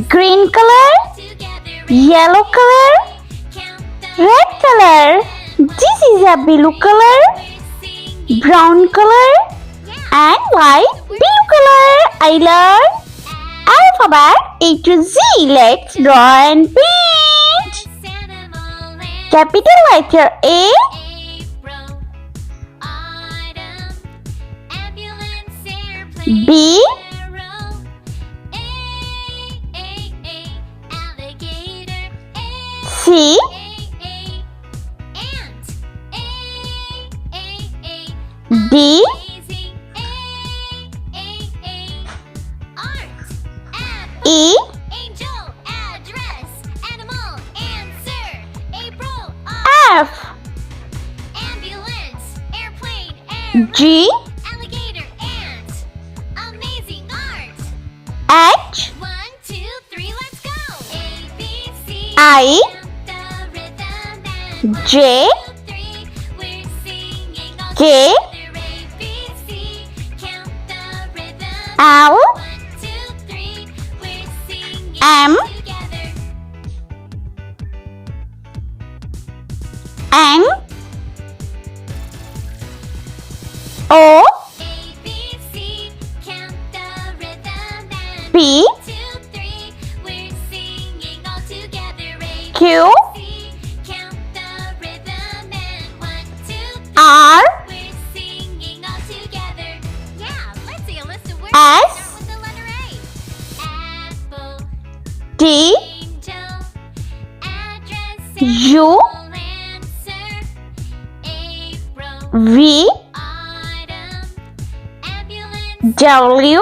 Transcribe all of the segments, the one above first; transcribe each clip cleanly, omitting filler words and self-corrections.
green color, yellow color, red color. This is a blue color, brown color, and light blue color. I learned alphabet A to Z. Let's draw and paint. Capital letter A, B, C, D, E, F, G, H, I, J, K, L, M, N, O, P, Q, R, S, T, U, V, W,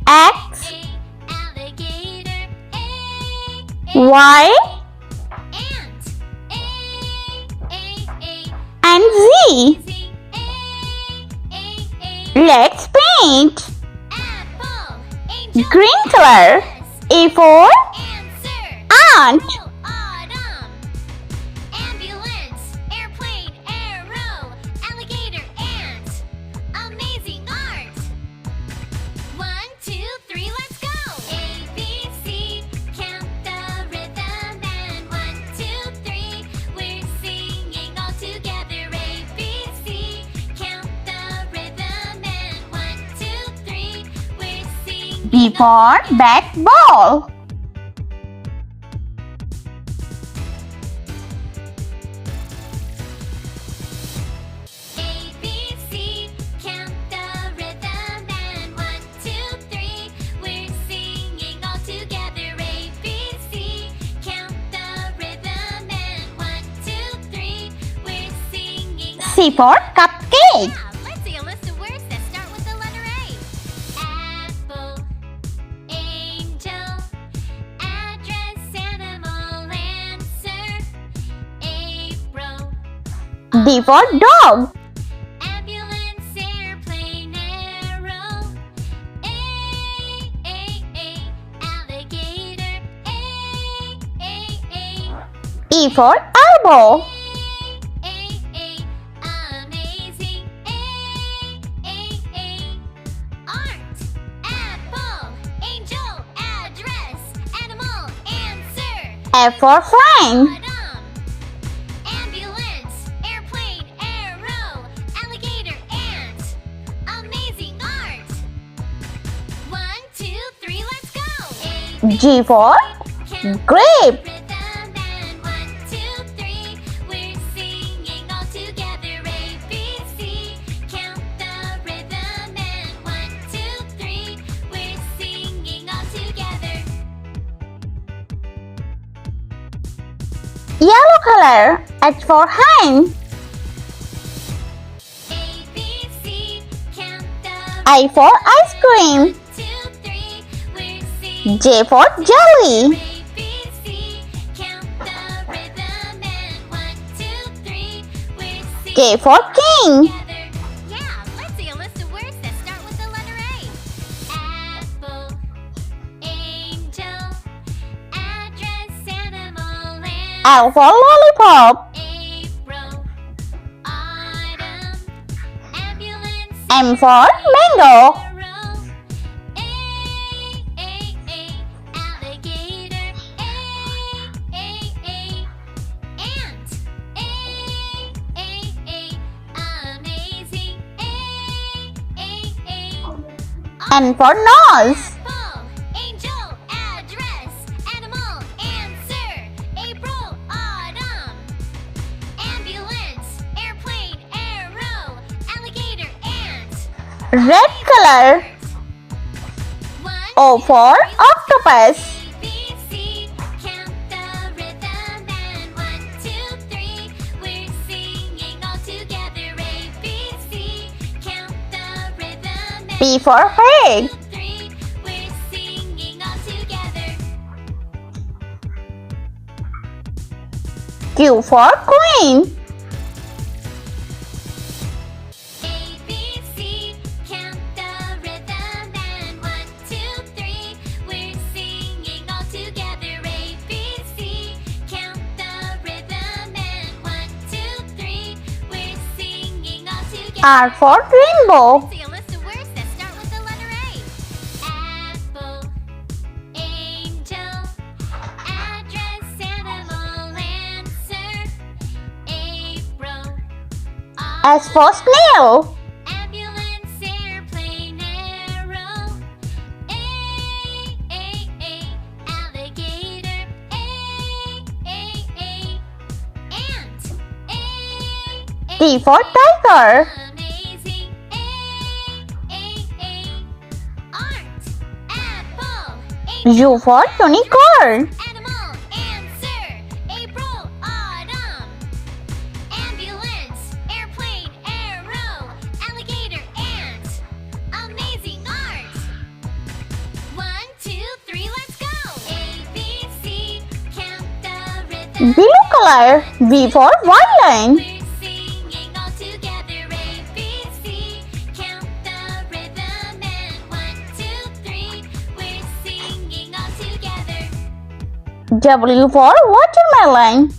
X, Y, and Z. Let's paint. Green color. A for ant. B for bat ball. C for cupcake. D for dog. E for elbow. F for friend. G for grape. Yellow color. H for hand. I for ice cream. J for jelly. K for king. L for lollipop. M for mango. N for nose. Apple, angel, address, animal, answer, April, autumn, ambulance, airplane, arrow, alligator, ant. Red color. One, O for octopus. A, B, C, count the rhythm and 1, 2, 3. We're singing all together. A, B, C, count the rhythm and P for pig. 2, 3. We're singing all together. Q for queen. A, B, C, count the rhythm and 1, 2, 3. We're singing all together. A, B, C, count the rhythm and 1, 2, 3. We're singing all together. R for rainbow. See a list of words that start with the letter A. Apple, angel, address, animal, answer, April, S for snail. ambulance, airplane, arrow, alligator, ant, T for tiger. amazing, art, apple, U for unicorn. animal, answer, April, autumn, ambulance, airplane, arrow, alligator, ant, amazing art. 1, 2, 3, let's go. A, B, C, count the rhythm. Blue color. V for violin. We're singing all together. A, B, C, count the rhythm and 1, 2, 3. We're singing all together. W for watermelon.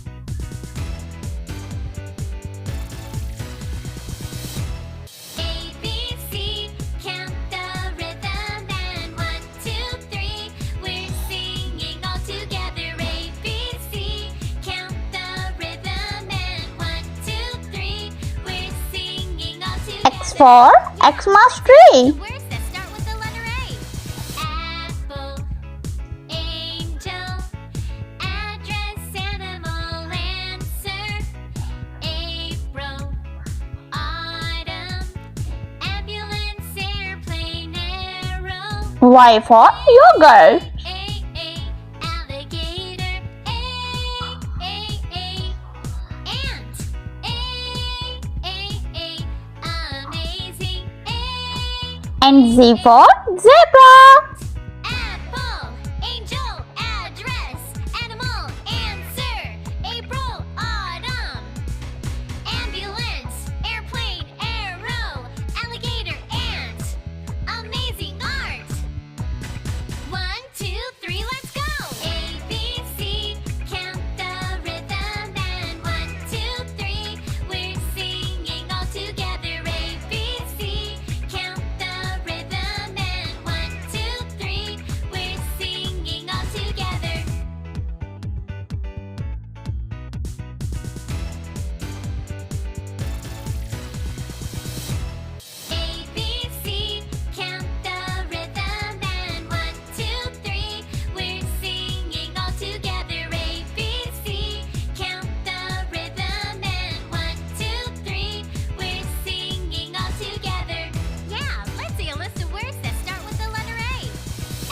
A, B, C, count the rhythm and 1, 2, 3. We're singing all together. A, B, C, count the rhythm and 1, 2, 3. We're singing all together. X for Xmas tree. Words that start with the letter A. Apple, angel, address, animal, answer, April, autumn, ambulance, airplane, arrow, Y for yogurt. alligator, ant, amazing, And Z for zebra. apple, angel, address, animal, answer, April, autumn, ambulance, airplane, arrow, alligator, ant, amazing art. 1, 2, 3, let's go. A, B, C, count the rhythm and 1, 2, 3. We're singing all together. A, B, C, count the rhythm and 1, 2, 3. We're singing all together. A, B, C, count the rhythm and 1, 2, 3. We're singing all together. A, B, C, count the rhythm and 1, 2, 3. We're singing all together. Yeah, let's see a list of words that start with the letter A.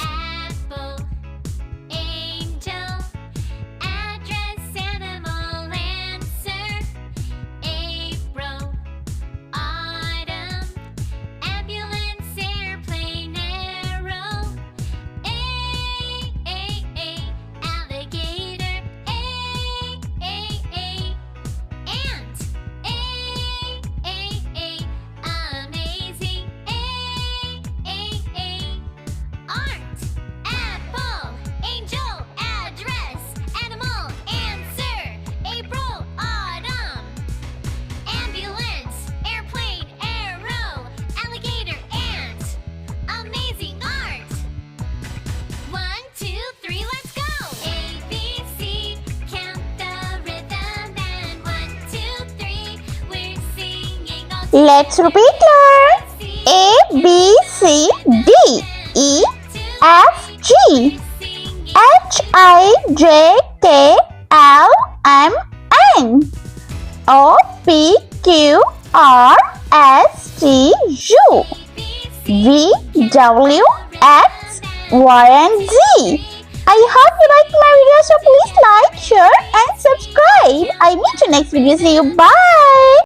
Apple, angel, address, animal, answer, April, autumn, ambulance, airplane, arrow, alligator, ant, amazing, art, apple, angel, address, animal, answer, April, autumn, ambulance, airplane, arrow, alligator, ant, amazing art. 1, 2, 3, let's go. A, B, C, count the rhythm and 1, 2, 3. We're singing all Let's repeat learn. A, B, C, D. F G H I J K L M N O P Q R S T U V W X Y and Z. I hope you like my video, so please like, share and subscribe. I meet you next video. See you. Bye.